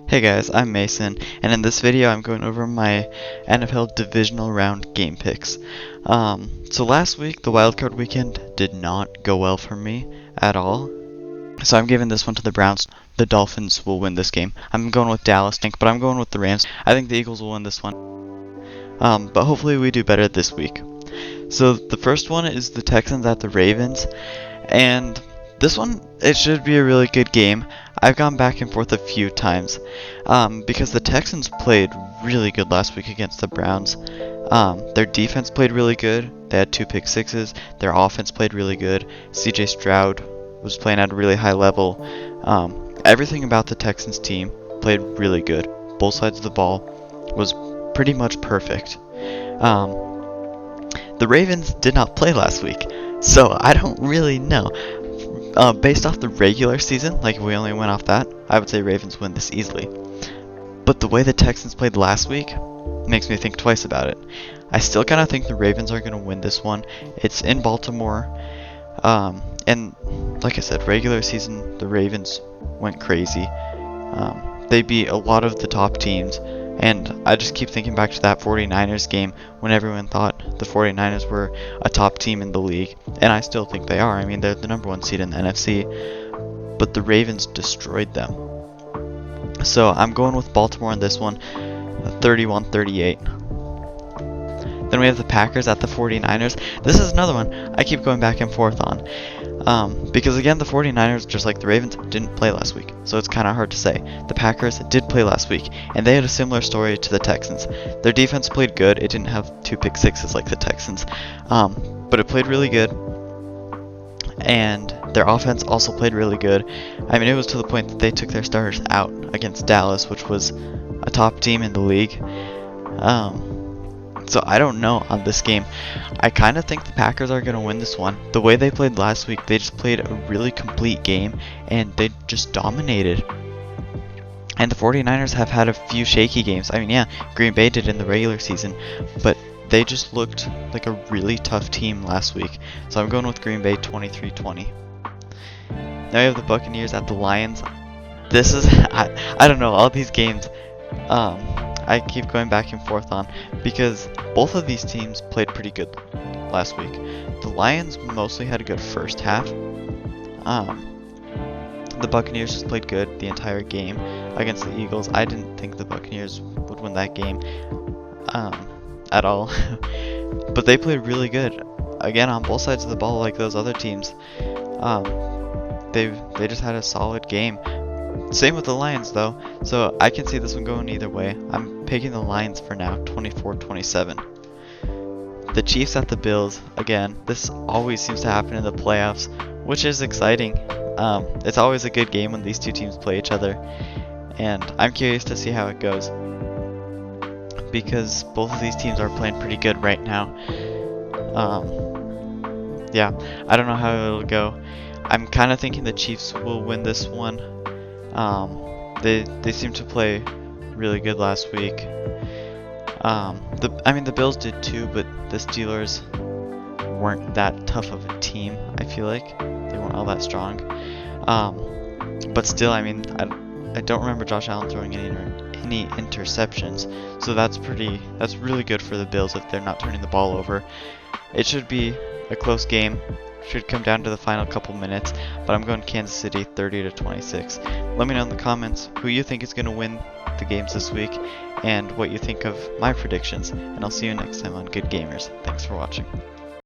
Hey guys, I'm Mason, and in this video I'm going over my NFL Divisional Round game picks. So last week, the wildcard weekend did not go well for me at all. So I'm giving this one to the Browns. The Dolphins will win this game. I'm going with Dallas, but I'm going with the Rams. I think the Eagles will win this one. But hopefully we do better this week. So the first one is the Texans at the Ravens, and this one, it should be a really good game. I've gone back and forth a few times because the Texans played really good last week against the Browns. Their defense played really good. They had 2 pick sixes. Their offense played really good. CJ Stroud was playing at a really high level. Everything about the Texans team played really good. Both sides of the ball was pretty much perfect. The Ravens did not play last week, so I don't really know. Based off the regular season, like if we only went off that, I would say Ravens win this easily. But the way the Texans played last week makes me think twice about it. I still kind of think the Ravens are going to win this one. It's in Baltimore. And like I said, regular season, the Ravens went crazy. They beat a lot of the top teams. And I just keep thinking back to that 49ers game when everyone thought the 49ers were a top team in the league. And I still think they are. I mean, they're the #1 seed in the NFC. But the Ravens destroyed them. So I'm going with Baltimore in this one, 31-38. Then we have the Packers at the 49ers. This is another one I keep going back and forth on. Because again, the 49ers, just like the Ravens, didn't play last week. So it's kind of hard to say. The Packers did play last week, and they had a similar story to the Texans. Their defense played good. It didn't have 2 pick sixes like the Texans. But it played really good. And their offense also played really good. I mean, it was to the point that they took their starters out against Dallas, which was a top team in the league. So I don't know on this game. I kind of think the Packers are going to win this one. The way they played last week, they just played a really complete game, and they just dominated. And the 49ers have had a few shaky games. I mean, yeah, Green Bay did in the regular season, but they just looked like a really tough team last week. So I'm going with Green Bay 23-20. Now we have the Buccaneers at the Lions. This is, I don't know, all these games I keep going back and forth on because both of these teams played pretty good last week. The Lions mostly had a good first half. The Buccaneers just played good the entire game against the Eagles. I didn't think the Buccaneers would win that game at all. But they played really good. Again, on both sides of the ball like those other teams. They just had a solid game. Same with the Lions though, so I can see this one going either way. I'm picking the Lions for now, 24-27. The Chiefs at the Bills, again, this always seems to happen in the playoffs, which is exciting. It's always a good game when these two teams play each other, and I'm curious to see how it goes. Because both of these teams are playing pretty good right now. Yeah, I don't know how it'll go. I'm kind of thinking the Chiefs will win this one. They seem to play really good last week. The Bills did too, but the Steelers weren't that tough of a team. I feel like they weren't all that strong. But still, I mean, I don't remember Josh Allen throwing any interceptions, so that's really good for the Bills if they're not turning the ball over. It should be a close game. Should come down to the final couple minutes, but I'm going Kansas City 30-26. Let me know in the comments who you think is going to win the games this week and what you think of my predictions, and I'll see you next time on Good Gamers. Thanks for watching.